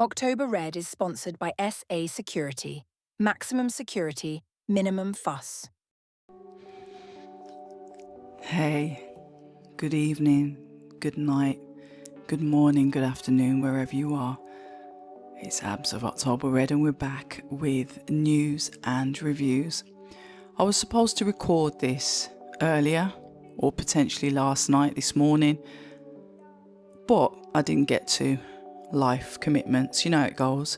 October Red is sponsored by SA Security. Maximum security, minimum fuss. Hey, good evening, good night, good morning, good afternoon, wherever you are. It's Abs of October Red and we're back with news and reviews. I was supposed to record this earlier, or potentially last night, this morning, but I didn't get to. Life commitments, you know how it goes.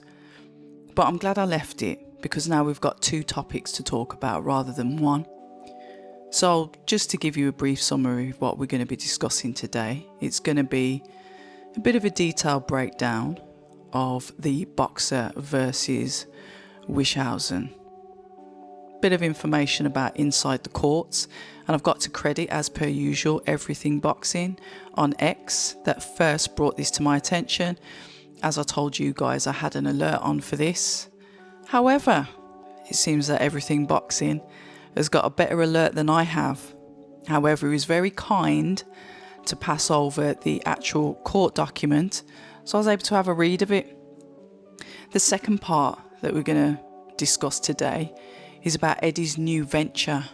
But I'm glad I left it, because now we've got two topics to talk about rather than one. So just to give you a brief summary of what we're going to be discussing today, it's going to be a bit of a detailed breakdown of the boxer versus Wishousen. Bit of information about inside the courts, and I've got to credit, as per usual, Everything Boxing on X that first brought this to my attention. As I told you guys, I had an alert on for this. However, it seems that Everything Boxing has got a better alert than I have. However, he was very kind to pass over the actual court document, so I was able to have a read of it. The second part that we're going to discuss today is about Eddie's new venture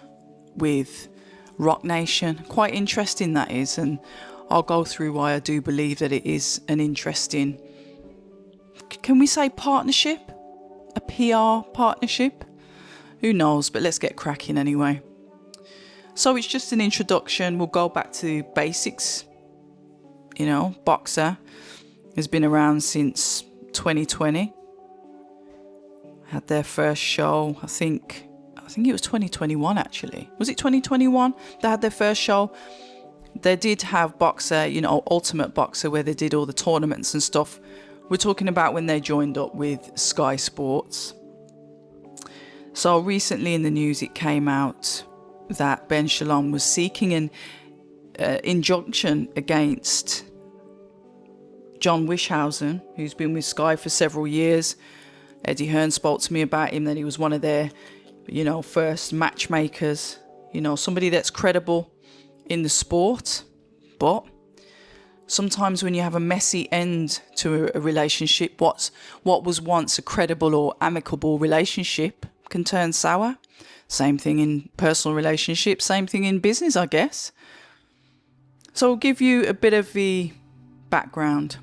with Roc Nation. Quite interesting that is, and I'll go through why I do believe that it is an interesting, can we say partnership? A PR partnership? Who knows, but let's get cracking anyway. So it's just an introduction. We'll go back to basics. You know, Boxer has been around since 2020. Had their first show, I think it was 2021 actually. Was it 2021? They had their first show. They did have Boxer, you know, Ultimate Boxer, where they did all the tournaments and stuff. We're talking about when they joined up with Sky Sports. So recently in the news it came out that Ben Shalom was seeking an injunction against John Wischusen, who's been with Sky for several years. Eddie Hearn spoke to me about him, that he was one of their, you know, first matchmakers, you know, somebody that's credible in the sport. But sometimes when you have a messy end to a relationship, what was once a credible or amicable relationship can turn sour. Same thing in personal relationships, same thing in business, I guess. So I'll give you a bit of the background.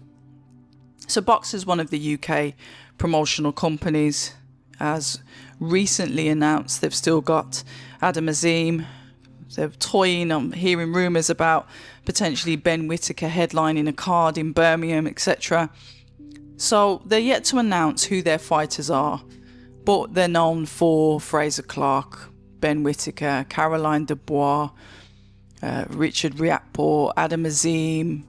So Boxer's one of the UK promotional companies, has recently announced they've still got Adam Azim. They're toying, I'm hearing rumours about potentially Ben Whittaker headlining a card in Birmingham, etc. So they're yet to announce who their fighters are, but they're known for Fraser Clark, Ben Whittaker, Caroline Dubois, Richard Riakporhe, Adam Azim,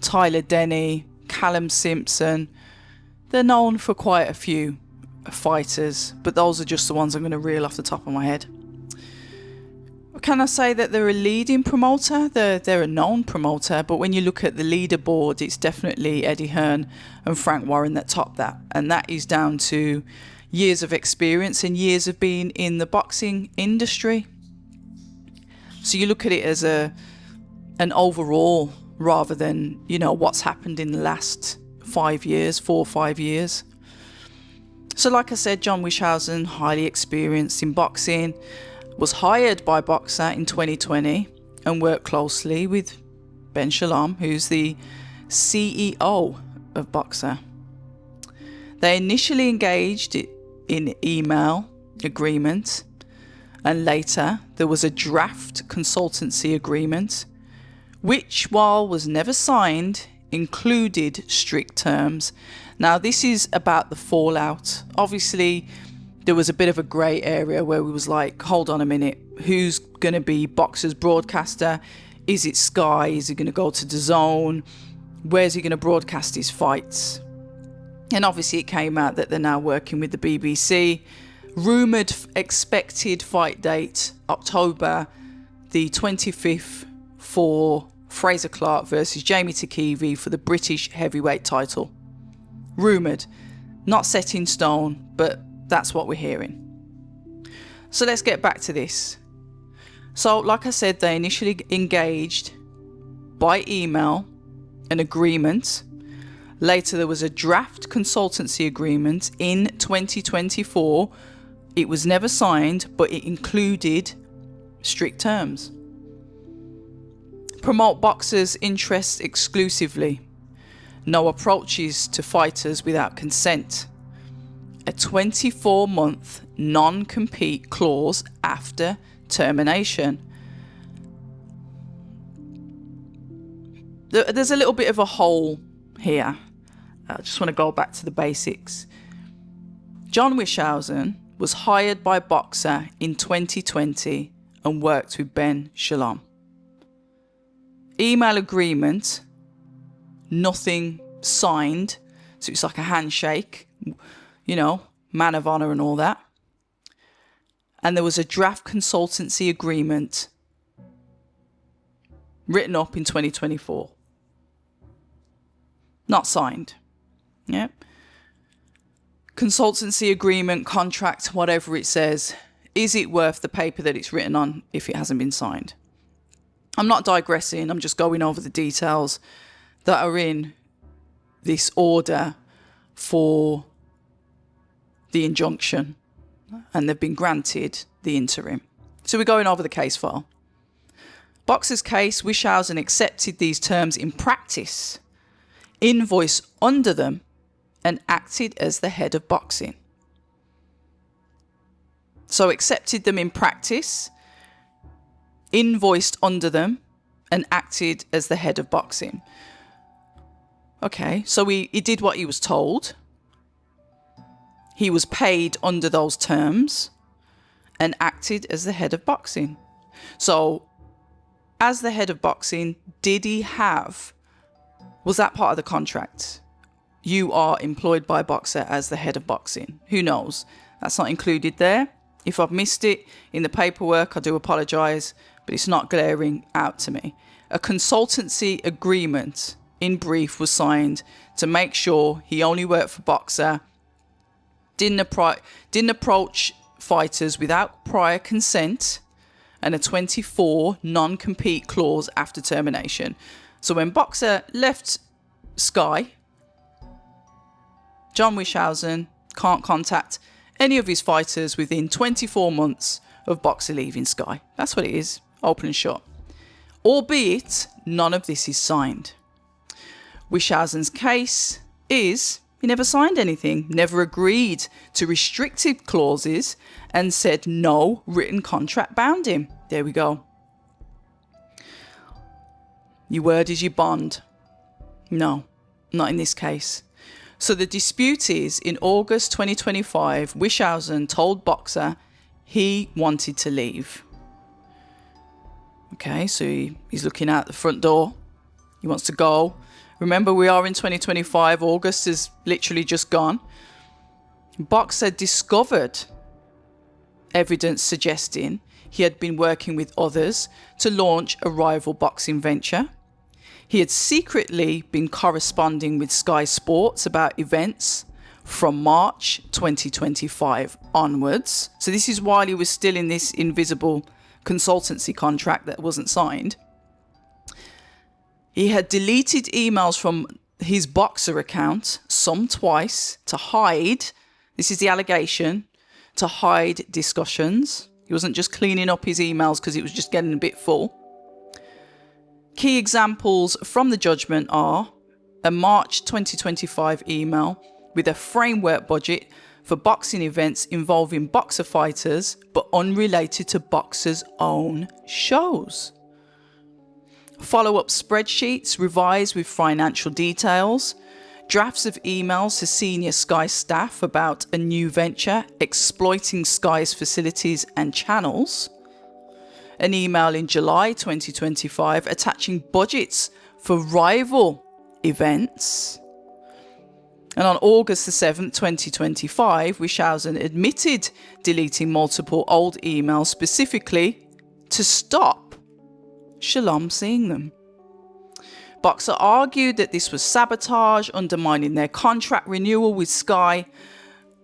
Tyler Denny, Callum Simpson. They're known for quite a few fighters, but those are just the ones I'm going to reel off the top of my head. Can I say that they're a leading promoter? They're a known promoter, but when you look at the leaderboard, it's definitely Eddie Hearn and Frank Warren that top that, and that is down to years of experience and years of being in the boxing industry. So you look at it as an overall, rather than, you know, what's happened in the last 4 or 5 years. So like I said, John Wischusen, highly experienced in boxing, was hired by Boxer in 2020 and worked closely with Ben Shalom, who's the CEO of Boxer. They initially engaged in email agreement, and later there was a draft consultancy agreement, which, while was never signed, included strict terms. Now, this is about the fallout. Obviously, there was a bit of a grey area where we was like, hold on a minute, who's going to be Boxer's broadcaster? Is it Sky? Is he going to go to DAZN? Where's he going to broadcast his fights? And obviously it came out that they're now working with the BBC. Rumoured expected fight date, October the 25th, for Fraser Clark versus Jamie Takivi for the British heavyweight title. Rumoured, not set in stone, but that's what we're hearing. So let's get back to this. So like I said, they initially engaged by email an agreement. Later, there was a draft consultancy agreement in 2024. It was never signed, but it included strict terms. Promote boxers' interests exclusively. No approaches to fighters without consent. A 24-month non-compete clause after termination. There's a little bit of a hole here. I just want to go back to the basics. John Wischusen was hired by Boxer in 2020 and worked with Ben Shalom. Email agreement, nothing signed, so it's like a handshake, you know, man of honor and all that. And there was a draft consultancy agreement written up in 2024. Not signed. Yeah. Consultancy agreement, contract, whatever it says, is it worth the paper that it's written on if it hasn't been signed? I'm not digressing, I'm just going over the details that are in this order for the injunction, and they've been granted the interim. So we're going over the case file. Boxer's case, Wishousen accepted these terms in practice, invoiced under them, and acted as the head of boxing. So accepted them in practice, invoiced under them, and acted as the head of boxing. Okay, so he did what he was told. He was paid under those terms and acted as the head of boxing. So, as the head of boxing, was that part of the contract? You are employed by Boxer as the head of boxing. Who knows? That's not included there. If I've missed it in the paperwork, I do apologise, but it's not glaring out to me. A consultancy agreement, in brief, was signed to make sure he only worked for Boxer, didn't approach fighters without prior consent, and a 24 non-compete clause after termination. So when Boxer left Sky, John Wischusen can't contact any of his fighters within 24 months of Boxer leaving Sky. That's what it is, open and shut. Albeit, none of this is signed. Wishousen's case is he never signed anything, never agreed to restrictive clauses, and said no written contract bound him. There we go. Your word is your bond. No, not in this case. So the dispute is, in August 2025, Wishousen told Boxer he wanted to leave. Okay, so he's looking out the front door. He wants to go. Remember, we are in 2025. August is literally just gone. Boxer discovered evidence suggesting he had been working with others to launch a rival boxing venture. He had secretly been corresponding with Sky Sports about events from March 2025 onwards. So this is while he was still in this invisible consultancy contract that wasn't signed. He had deleted emails from his Boxer account, some twice, to hide, this is the allegation, to hide discussions. He wasn't just cleaning up his emails because it was just getting a bit full. Key examples from the judgment are a March 2025 email with a framework budget for boxing events involving Boxer fighters but unrelated to Boxer's own shows. Follow-up spreadsheets revised with financial details, drafts of emails to senior Sky staff about a new venture exploiting Sky's facilities and channels, an email in July 2025 attaching budgets for rival events, and on August the 7th, 2025, Wishousen admitted deleting multiple old emails specifically to stop Shalom seeing them. Boxer argued that this was sabotage, undermining their contract renewal with Sky,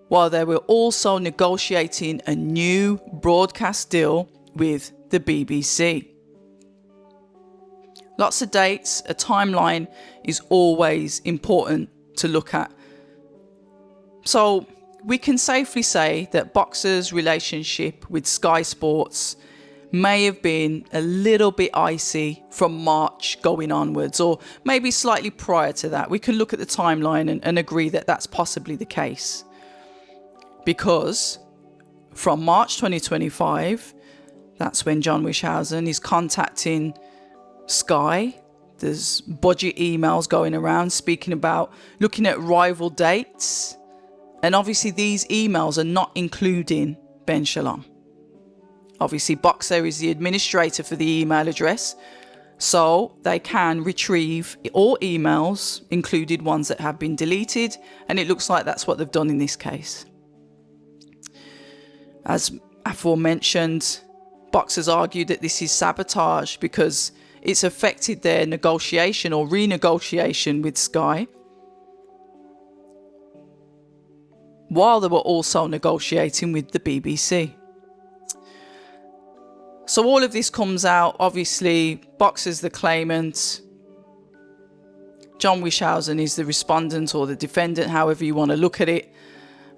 while they were also negotiating a new broadcast deal with the BBC. Lots of dates. A timeline is always important to look at. So we can safely say that Boxer's relationship with Sky Sports may have been a little bit icy from March going onwards, or maybe slightly prior to that. We can look at the timeline and agree that that's possibly the case. Because from March 2025, that's when John Wischusen is contacting Sky. There's budget emails going around speaking about looking at rival dates. And obviously these emails are not including Ben Shalom. Obviously Boxer is the administrator for the email address, so they can retrieve all emails, included ones that have been deleted, and it looks like that's what they've done in this case. As aforementioned, Boxers argued that this is sabotage because it's affected their negotiation or renegotiation with Sky, while they were also negotiating with the BBC. So all of this comes out, obviously, Boxer's the claimant, John Wischusen is the respondent or the defendant, however you want to look at it.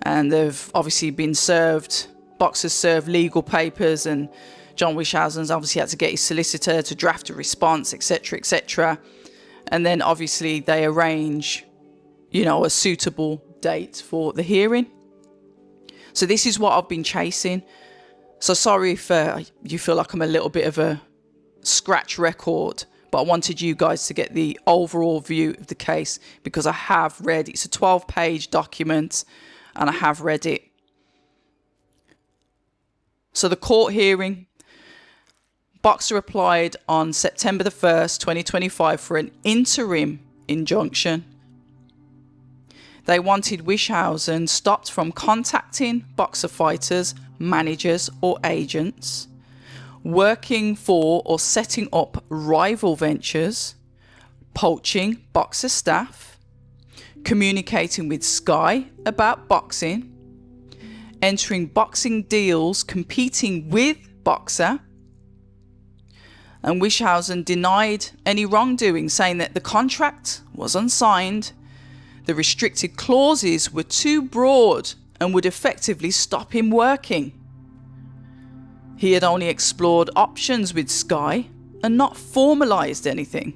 And they've obviously been served, Boxer's served legal papers, and John Wischusen's obviously had to get his solicitor to draft a response, etc., etc. And then obviously they arrange, a suitable date for the hearing. So this is what I've been chasing. So sorry if you feel like I'm a little bit of a scratch record, but I wanted you guys to get the overall view of the case because I have read, it's a 12-page document and I have read it. So the court hearing, Boxer applied on September the 1st, 2025 for an interim injunction. They wanted Wishousen stopped from contacting Boxer fighters, managers or agents, working for or setting up rival ventures, poaching Boxer staff, communicating with Sky about boxing, entering boxing deals competing with Boxer. And Wishousen denied any wrongdoing, saying that the contract was unsigned, the restricted clauses were too broad and would effectively stop him working. He had only explored options with Sky and not formalised anything.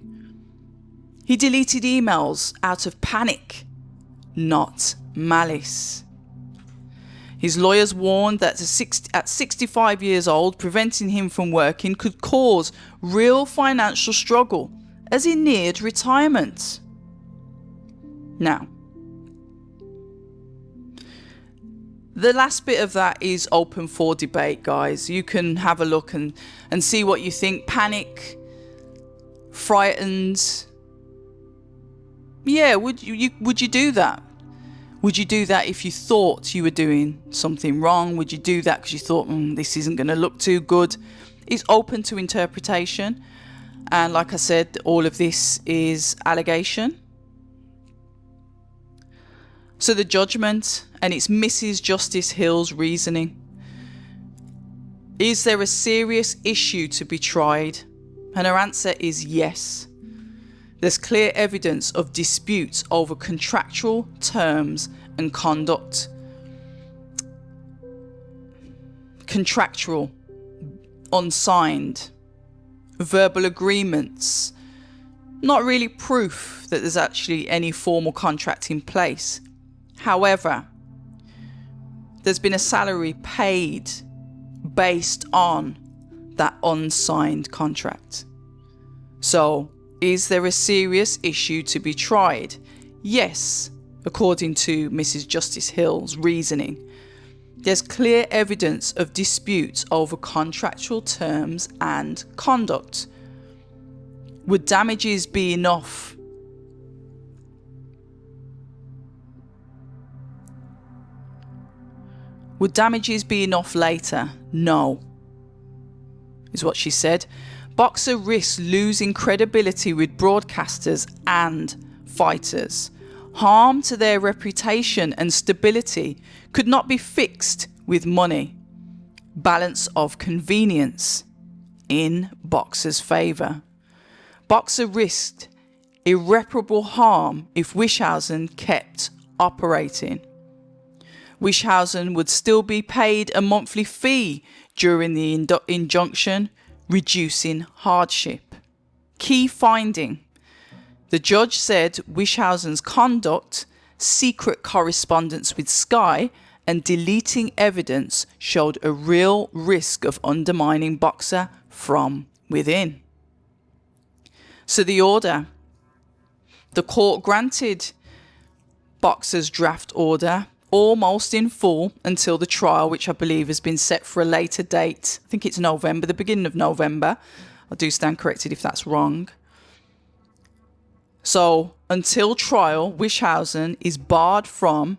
He deleted emails out of panic, not malice. His lawyers warned that at 65 years old, preventing him from working could cause real financial struggle as he neared retirement. Now, the last bit of that is open for debate, guys. You can have a look and see what you think. Panic, frightened. Yeah, would you do that? Would you do that if you thought you were doing something wrong? Would you do that because you thought, this isn't going to look too good? It's open to interpretation. And like I said, all of this is allegation. So the judgment, and it's Mrs. Justice Hill's reasoning. Is there a serious issue to be tried? And her answer is yes. There's clear evidence of disputes over contractual terms and conduct. Contractual, unsigned, verbal agreements. Not really proof that there's actually any formal contract in place. However, there's been a salary paid based on that unsigned contract. So, is there a serious issue to be tried? Yes, according to Mrs. Justice Hill's reasoning. There's clear evidence of disputes over contractual terms and conduct. Would damages be enough? Would damages be enough later? No, is what she said. Boxer risks losing credibility with broadcasters and fighters. Harm to their reputation and stability could not be fixed with money. Balance of convenience in Boxer's favour. boxer risked irreparable harm if Wishousen kept operating. Wishousen would still be paid a monthly fee during the injunction, reducing hardship. Key finding: the judge said Wishousen's conduct, secret correspondence with Sky, and deleting evidence showed a real risk of undermining Boxer from within. So the order. The court granted Boxer's draft order almost in full until the trial, which I believe has been set for a later date. I think it's November, the beginning of November. I do stand corrected if that's wrong. So until trial, Wishousen is barred from: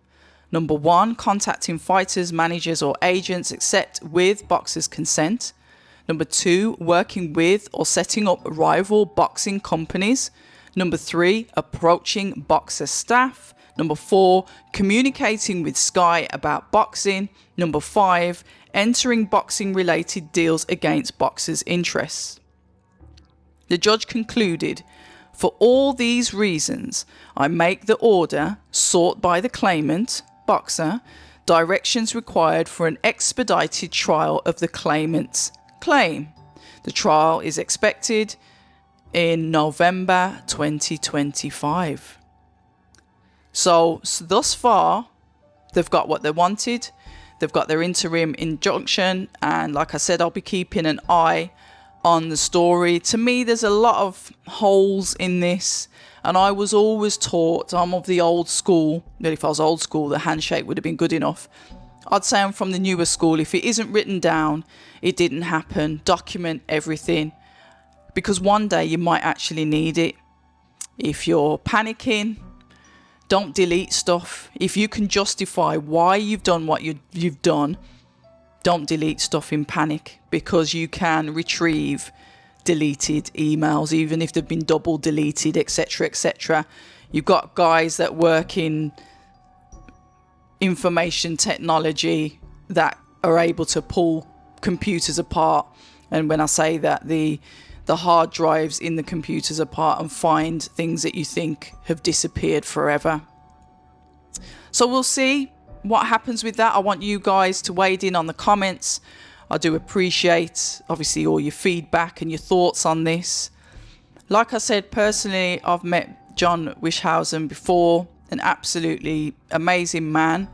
number one, contacting fighters, managers or agents except with Boxer's consent. Number two, working with or setting up rival boxing companies. Number three, approaching Boxer staff. Number four, communicating with Sky about boxing. Number five, entering boxing related deals against Boxer's interests. The judge concluded, for all these reasons, I make the order sought by the claimant, Boxer, directions required for an expedited trial of the claimant's claim. The trial is expected in November 2025. So thus far, they've got what they wanted. They've got their interim injunction. And like I said, I'll be keeping an eye on the story. To me, there's a lot of holes in this. And I was always taught, I'm of the old school. Well, if I was old school, the handshake would have been good enough. I'd say I'm from the newer school. If it isn't written down, it didn't happen. Document everything. Because one day you might actually need it. If you're panicking, don't delete stuff. If you can justify why you've done what you've done, don't delete stuff in panic, because you can retrieve deleted emails, even if they've been double deleted, etc., etc. You've got guys that work in information technology that are able to pull computers apart. And when I say that, the hard drives in the computers apart and find things that you think have disappeared forever. So we'll see what happens with that. I want you guys to wade in on the comments. I do appreciate, obviously, all your feedback and your thoughts on this. Like I said, personally, I've met John Wischusen before, an absolutely amazing man.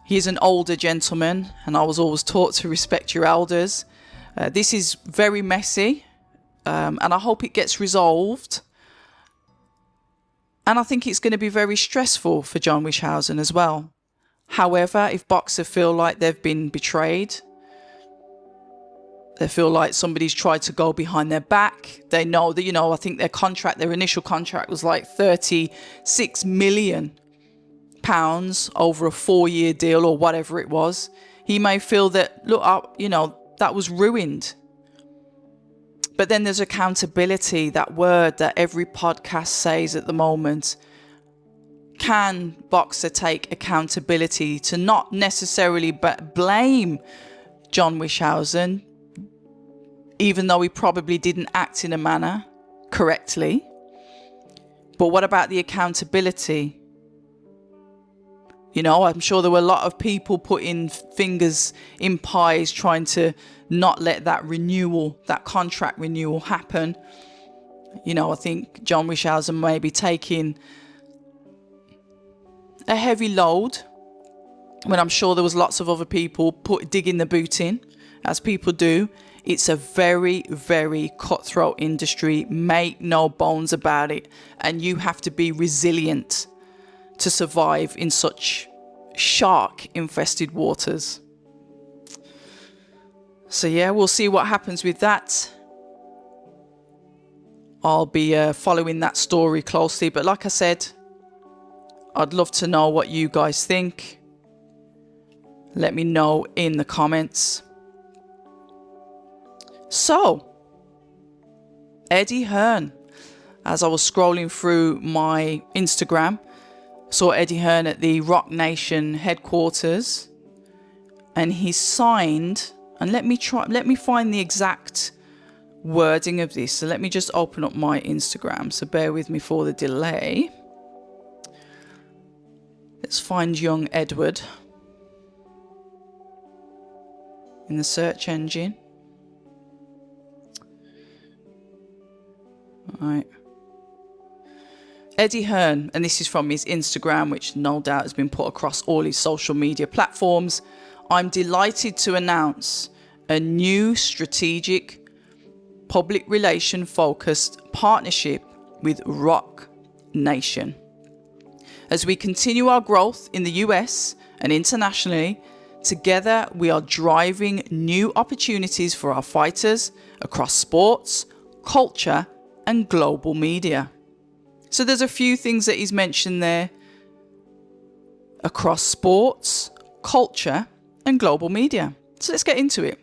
He's an older gentleman, and I was always taught to respect your elders. This is very messy, and I hope it gets resolved. And I think it's going to be very stressful for John Wischusen as well. However, if Boxer feel like they've been betrayed, they feel like somebody's tried to go behind their back, they know that, I think their initial contract was like £36 million over a 4-year deal or whatever it was. He may feel that, that was ruined. But then there's accountability, that word that every podcast says at the moment. Can Boxer take accountability to not necessarily blame John Wischusen, even though he probably didn't act in a manner correctly? But what about the accountability? I'm sure there were a lot of people putting fingers in pies trying to not let that contract renewal happen. I think John Wischusen may be taking a heavy load when I'm sure there was lots of other people digging the boot in, as people do. It's a very, very cutthroat industry. Make no bones about it. And you have to be resilient to survive in such shark-infested waters. So yeah, we'll see what happens with that. I'll be following that story closely. But like I said, I'd love to know what you guys think. Let me know in the comments. So, Eddie Hearn. As I was scrolling through my Instagram, saw Eddie Hearn at the Roc Nation headquarters, and he signed, and let me find the exact wording of this. So let me just open up my Instagram. So bear with me for the delay. Let's find young Edward in the search engine. All right. Eddie Hearn, and this is from his Instagram, which no doubt has been put across all his social media platforms. I'm delighted to announce a new strategic public relation focused partnership with Roc Nation. As we continue our growth in the US and internationally, together we are driving new opportunities for our fighters across sports, culture, and global media. So there's a few things that he's mentioned there across sports, culture, and global media. So let's get into it.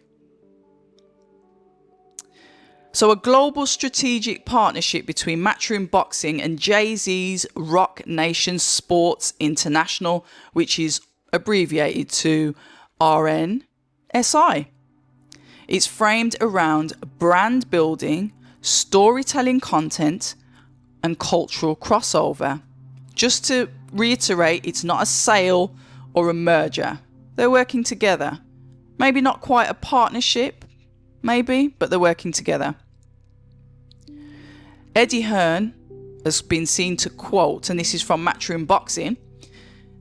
So a global strategic partnership between Matchroom Boxing and Jay-Z's Roc Nation Sports International, which is abbreviated to RNSI. It's framed around brand building, storytelling content, and cultural crossover. Just to reiterate, it's not a sale or a merger. They're working together. Maybe not quite a partnership, maybe, but they're working together. Eddie Hearn has been seen to quote, and this is from Matchroom Boxing,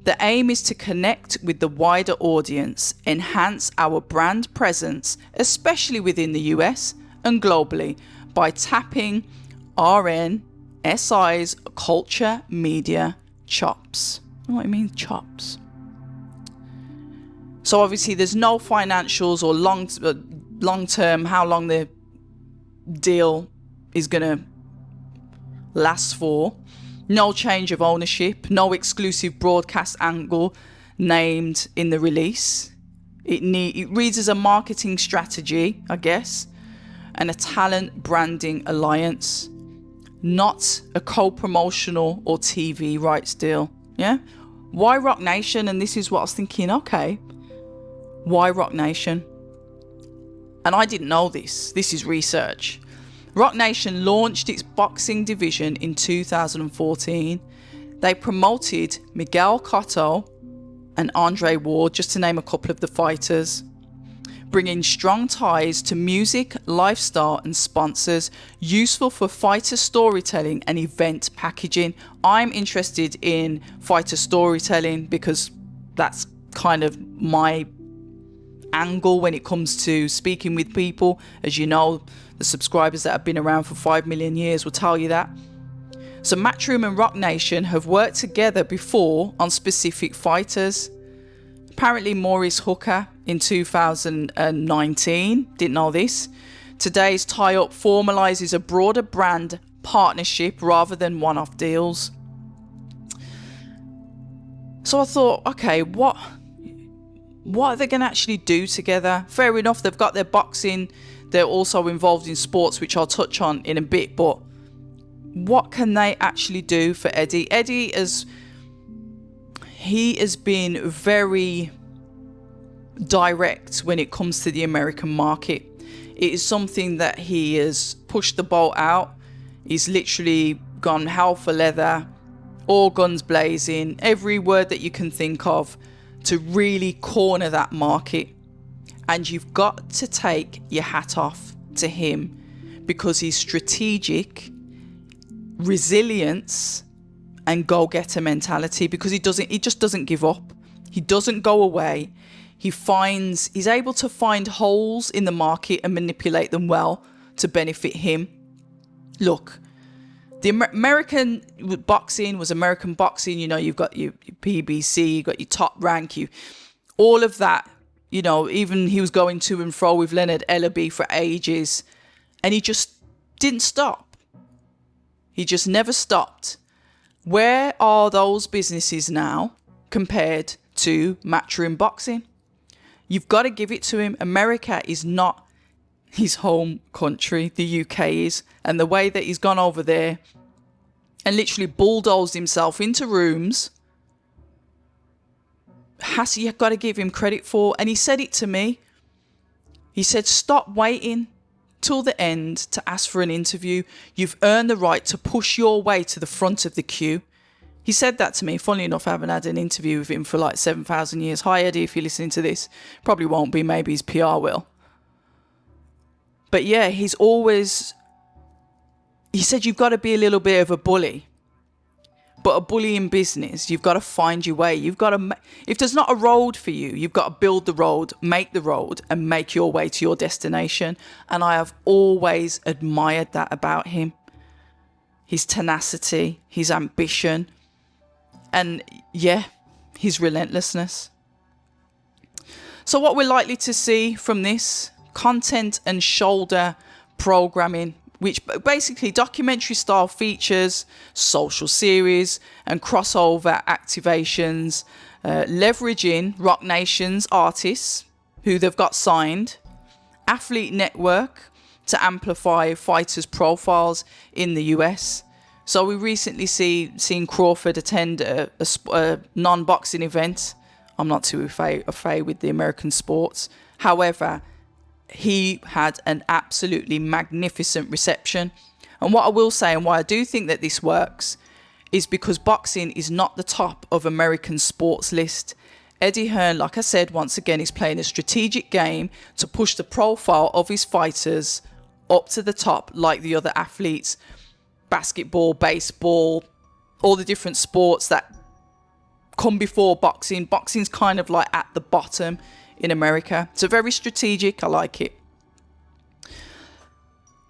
"The aim is to connect with the wider audience, enhance our brand presence, especially within the US and globally, by tapping RNSI's culture media chops." You know what I mean? Chops. So obviously there's no financials or long term, how long the deal is going to last for. No change of ownership, no exclusive broadcast angle named in the release. It reads as a marketing strategy, I guess, and a talent branding alliance, not a co-promotional or TV rights deal. Yeah? Why Roc Nation? And this is what I was thinking, okay, why Roc Nation? And I didn't know this. This is research. Roc Nation launched its boxing division in 2014. They promoted Miguel Cotto and Andre Ward, just to name a couple of the fighters, bringing strong ties to music, lifestyle, and sponsors, useful for fighter storytelling and event packaging. I'm interested in fighter storytelling because that's kind of my angle when it comes to speaking with people. As you know, the subscribers that have been around for 5 million years will tell you that. So Matchroom and Roc Nation have worked together before on specific fighters. Apparently Maurice Hooker in 2019, didn't know this. Today's tie-up formalises a broader brand partnership rather than one-off deals. So I thought, okay, what are they going to actually do together? Fair enough, they've got their boxing. They're also involved in sports, which I'll touch on in a bit. But what can they actually do for Eddie? Eddie has been very direct when it comes to the American market. It is something that he has pushed the boat out. He's literally gone hell for leather, all guns blazing, every word that you can think of, to really corner that market. And you've got to take your hat off to him because he's strategic, resilience, and go-getter mentality, because he just doesn't give up. He doesn't go away. He's able to find holes in the market and manipulate them well to benefit him. Look, the American boxing was American boxing. You know, you've got your PBC, you've got your Top Rank, all of that. You know, even he was going to and fro with Leonard Ellaby for ages, and he just didn't stop. He just never stopped. Where are those businesses now compared to Matchroom Boxing? You've got to give it to him. America is not his home country. The UK is. And the way that he's gone over there and literally bulldozed himself into rooms, you've got to give him credit for. And he said it to me. He said, stop waiting till the end to ask for an interview. You've earned the right to push your way to the front of the queue. He said that to me. Funnily enough, I haven't had an interview with him for like 7,000 years. Hi, Eddie, if you're listening to this. Probably won't be. Maybe his PR will. But yeah, he said you've got to be a little bit of a bully. But a bully in business, you've got to find your way. You've got to, if there's not a road for you, you've got to build the road, make the road, and make your way to your destination. And I have always admired that about him. His tenacity, his ambition, and yeah, his relentlessness. So what we're likely to see from this, content and shoulder programming, which basically documentary style features, social series and crossover activations, leveraging Roc Nation's artists who they've got signed, athlete network to amplify fighters' profiles in the US. So we recently seen Crawford attend a non-boxing event. I'm not too afraid with the American sports. However, he had an absolutely magnificent reception. And what I will say, and why I do think that this works, is because boxing is not the top of American sports list. Eddie Hearn, like I said, once again, is playing a strategic game to push the profile of his fighters up to the top, like the other athletes, basketball, baseball, all the different sports that come before boxing. Boxing's kind of like at the bottom in America. So very strategic. I like it.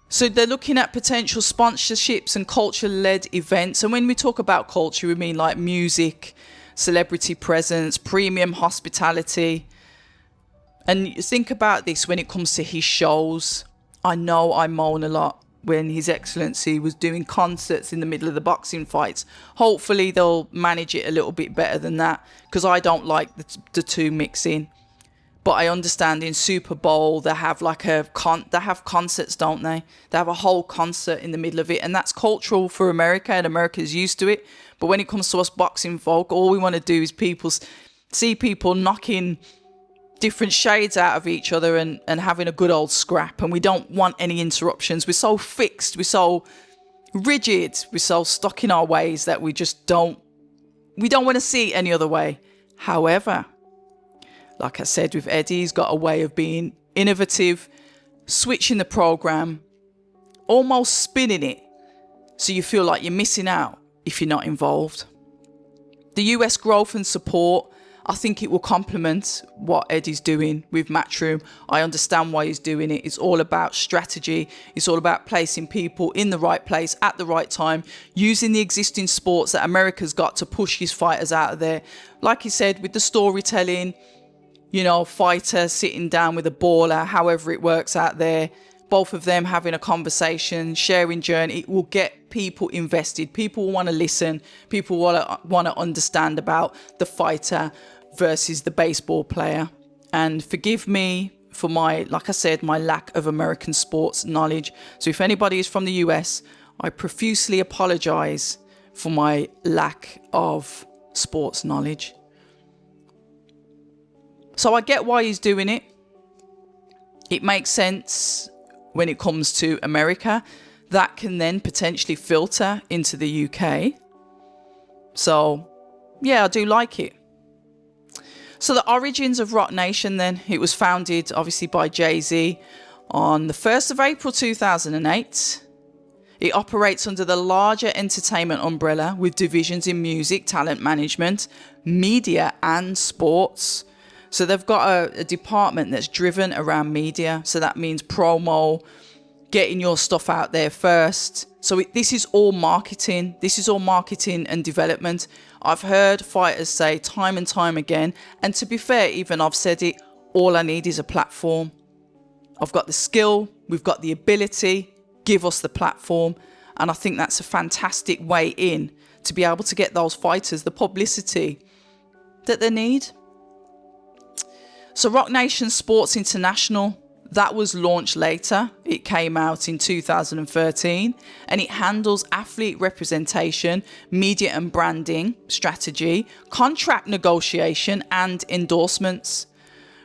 So they're looking at potential sponsorships and culture-led events. And when we talk about culture, we mean like music, celebrity presence, premium hospitality. And you think about this when it comes to his shows. I know I moan a lot when His Excellency was doing concerts in the middle of the boxing fights. Hopefully they'll manage it a little bit better than that, because I don't like the two mixing. But I understand in Super Bowl they have like they have concerts, don't they? They have a whole concert in the middle of it, and that's cultural for America, and America's used to it. But when it comes to us boxing folk, all we want to do is see people knocking different shades out of each other and having a good old scrap, and we don't want any interruptions. We're so fixed, we're so rigid, we're so stuck in our ways that we don't want to see any other way. However, like I said with Eddie, he's got a way of being innovative, switching the program, almost spinning it so you feel like you're missing out if you're not involved. The US growth and support, I think it will complement what Eddie's doing with Matchroom. I understand why he's doing it. It's all about strategy. It's all about placing people in the right place at the right time, using the existing sports that America's got to push his fighters out of there. Like he said, with the storytelling, fighter sitting down with a baller, however it works out there, both of them having a conversation, sharing journey, it will get people invested. People want to listen. People want to understand about the fighter versus the baseball player. And forgive me for my lack of American sports knowledge. So if anybody is from the US, I profusely apologize for my lack of sports knowledge. So I get why he's doing it. It makes sense when it comes to America. That can then potentially filter into the UK. So, yeah, I do like it. So the origins of Roc Nation then, it was founded obviously by Jay-Z on the 1st of April 2008. It operates under the larger entertainment umbrella with divisions in music, talent management, media and sports. So they've got a department that's driven around media. So that means promo, getting your stuff out there first. So this is all marketing. This is all marketing and development. I've heard fighters say time and time again, and to be fair, even I've said it, all I need is a platform. I've got the skill, we've got the ability, give us the platform. And I think that's a fantastic way in to be able to get those fighters the publicity that they need. So Roc Nation Sports International, that was launched later. It came out in 2013, and it handles athlete representation, media and branding strategy, contract negotiation and endorsements.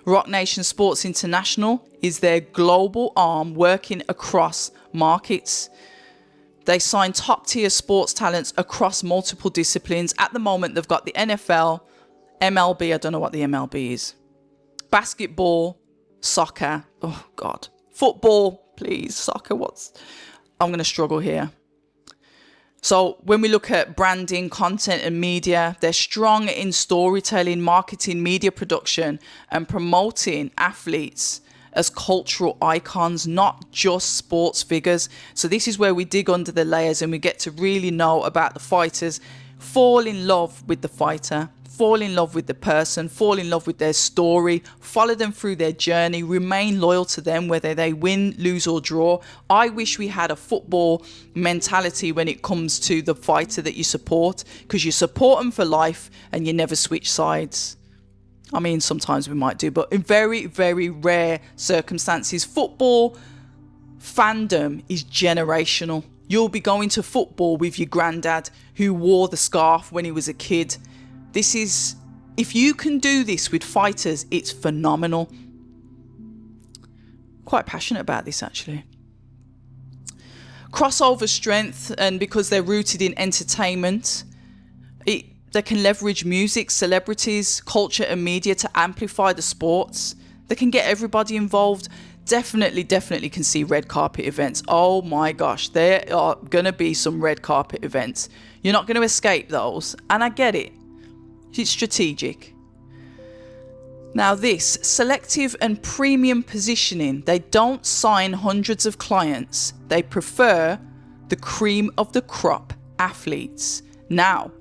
Roc Nation Sports International is their global arm working across markets. They sign top-tier sports talents across multiple disciplines. At the moment, they've got the NFL, MLB, I don't know what the MLB is, basketball, soccer, oh God, football, please, soccer, I'm going to struggle here. So when we look at branding, content and media, they're strong in storytelling, marketing, media production and promoting athletes as cultural icons, not just sports figures. So this is where we dig under the layers and we get to really know about the fighters, fall in love with the fighter, fall in love with the person, fall in love with their story, follow them through their journey, remain loyal to them whether they win, lose or draw. I wish we had a football mentality when it comes to the fighter that you support, because you support them for life and you never switch sides. I mean, sometimes we might do, but in very, very rare circumstances. Football fandom is generational. You'll be going to football with your granddad who wore the scarf when he was a kid. This is, if you can do this with fighters, it's phenomenal. Quite passionate about this, actually. Crossover strength, and because they're rooted in entertainment, they can leverage music, celebrities, culture and media to amplify the sports. They can get everybody involved. Definitely can see red carpet events. Oh my gosh, there are going to be some red carpet events. You're not going to escape those. And I get it. It's strategic. Now this, selective and premium positioning. They don't sign hundreds of clients. They prefer the cream of the crop athletes. Now,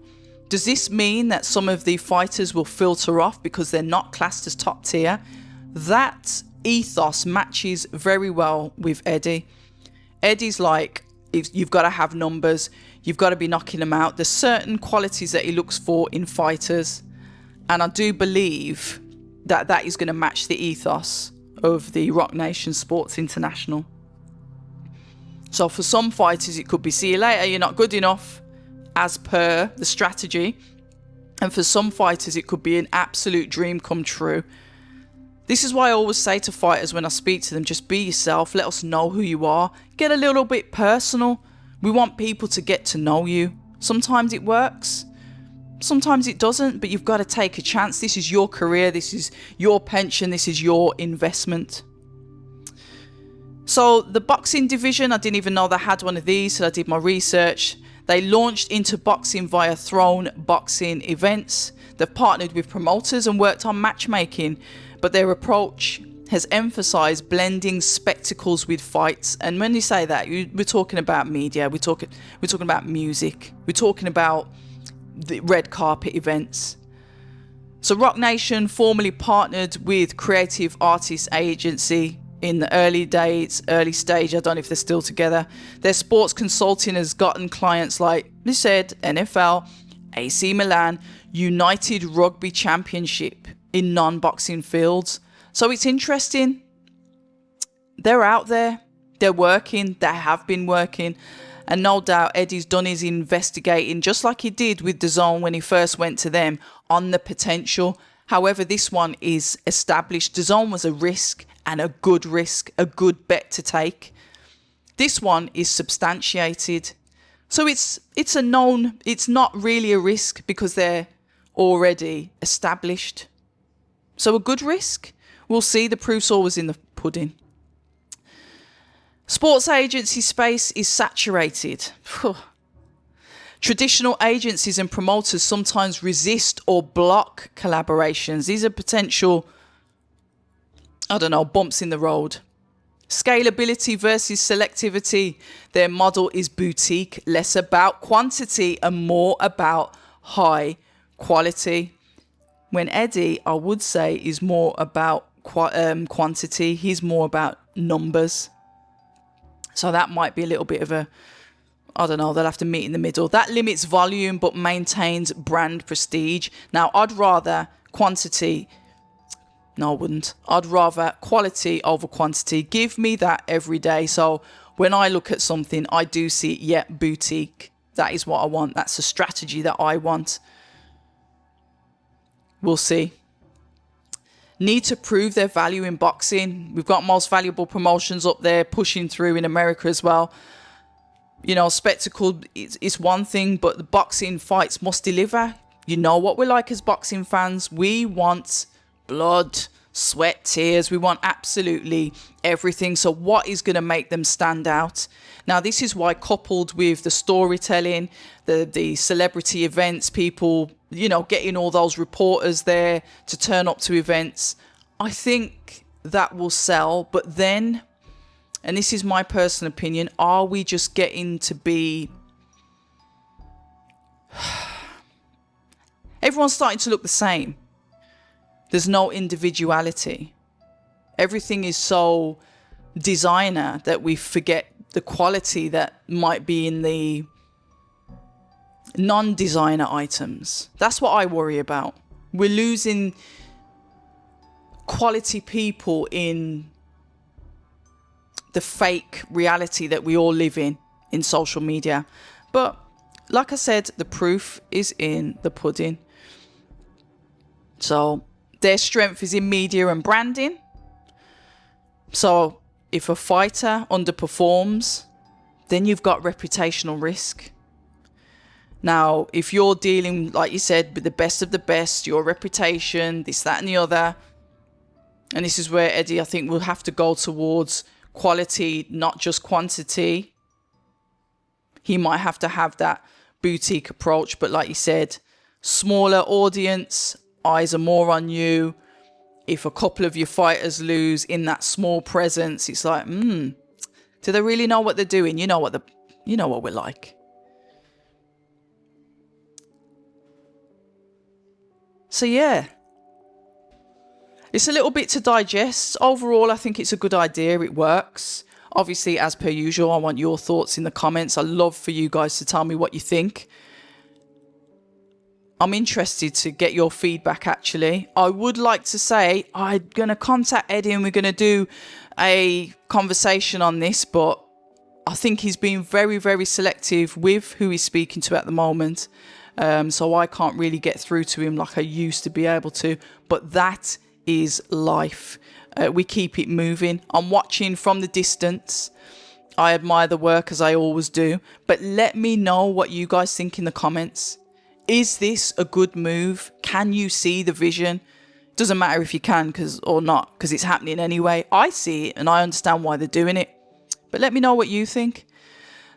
does this mean that some of the fighters will filter off because they're not classed as top tier? That ethos matches very well with Eddie. Eddie's like, you've got to have numbers, you've got to be knocking them out. There's certain qualities that he looks for in fighters, and I do believe that that is going to match the ethos of the Roc Nation Sports International. So for some fighters it could be see you later, you're not good enough, as per the strategy. And for some fighters it could be an absolute dream come true. This is why I always say to fighters when I speak to them, just be yourself, let us know who you are, get a little bit personal. We want people to get to know you. Sometimes it works, sometimes it doesn't, but you've got to take a chance. This is your career, this is your pension, this is your investment. So the boxing division, I didn't even know they had one of these, so I did my research. They launched into boxing via Throne boxing events. They've partnered with promoters and worked on matchmaking, but their approach has emphasised blending spectacles with fights. And when you say that, we're talking about media, we're talking about music, we're talking about the red carpet events. So Roc Nation formerly partnered with Creative Artists Agency in the early stage. I don't know if they're still together. Their sports consulting has gotten clients like they said, NFL, AC Milan, United Rugby Championship in non-boxing fields. So it's interesting. They're out there, they're working, they have been working, and no doubt Eddie's done his investigating, just like he did with DAZN when he first went to them, on the potential. However, this one is established. DAZN was a risk, and a good risk, a good bet to take. This one is substantiated. So it's a known, it's not really a risk because they're already established. So a good risk. We'll see, the proof's always in the pudding. Sports agency space is saturated. Traditional agencies and promoters sometimes resist or block collaborations. These are potential, bumps in the road. Scalability versus selectivity. Their model is boutique, less about quantity and more about high quality. When Eddie, I would say, is more about quantity. He's more about numbers. So that might be a little bit of a, they'll have to meet in the middle. That limits volume but maintains brand prestige. Now, I'd rather quantity. No, I wouldn't. I'd rather quality over quantity. Give me that every day. So when I look at something, I do see, boutique. That is what I want. That's a strategy that I want. We'll see. need to prove their value in boxing. We've got most valuable promotions up there pushing through in America as well. You know, spectacle is one thing, but the boxing fights must deliver. You know what we're like as boxing fans. We want blood, sweat, tears. We want absolutely everything. So what is going to make them stand out? Now, this is why, coupled with the storytelling, the celebrity events, people, you know, getting all those reporters there to turn up to events, I think that will sell. But then, and this is my personal opinion, are we just getting to be... Everyone's starting to look the same. There's no individuality. Everything is so designer that we forget the quality that might be in the non-designer items. That's what I worry about. We're losing quality people in the fake reality that we all live in social media. But like I said, the proof is in the pudding. So their strength is in media and branding. So if a fighter underperforms, then you've got reputational risk. Now, if you're dealing, like you said, with the best of the best, your reputation, this, that, and the other, and this is where Eddie, I think, will have to go towards quality, not just quantity. He might have to have that boutique approach, but like you said, smaller audience, eyes are more on you. If a couple of your fighters lose in that small presence, it's like, do they really know what they're doing? You know what we're like. So yeah, it's a little bit to digest. Overall, I think it's a good idea. It works. Obviously, as per usual, I want your thoughts in the comments. I love for you guys to tell me what you think. I'm interested to get your feedback, actually. I would like to say I'm going to contact Eddie and we're going to do a conversation on this, but I think he's been very, very selective with who he's speaking to at the moment. So I can't really get through to him like I used to be able to. But that is life. We keep it moving. I'm watching from the distance. I admire the work, as I always do. But let me know what you guys think in the comments. Is this a good move? Can you see the vision? Doesn't matter if you can or not, because it's happening anyway. I see it and I understand why they're doing it. But let me know what you think.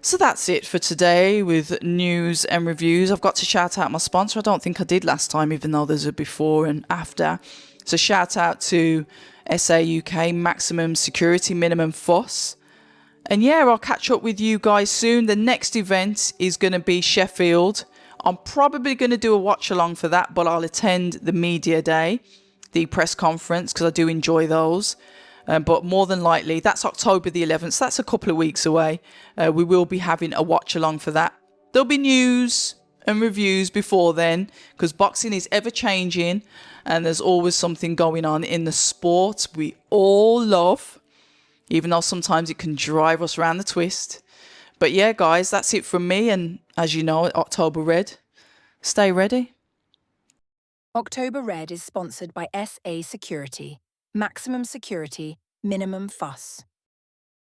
So that's it for today with news and reviews. I've got to shout out my sponsor. I don't think I did last time, even though there's a before and after. So shout out to SA UK, Maximum Security, Minimum Fuss. And yeah, I'll catch up with you guys soon. The next event is going to be Sheffield. I'm probably going to do a watch along for that, but I'll attend the media day, the press conference, because I do enjoy those. But more than likely, that's October the 11th. So that's a couple of weeks away. We will be having a watch along for that. There'll be news and reviews before then, because boxing is ever changing and there's always something going on in the sport we all love, even though sometimes it can drive us around the twist. But yeah, guys, that's it from me. And as you know, October Red, stay ready. October Red is sponsored by SA Security. Maximum security, minimum fuss.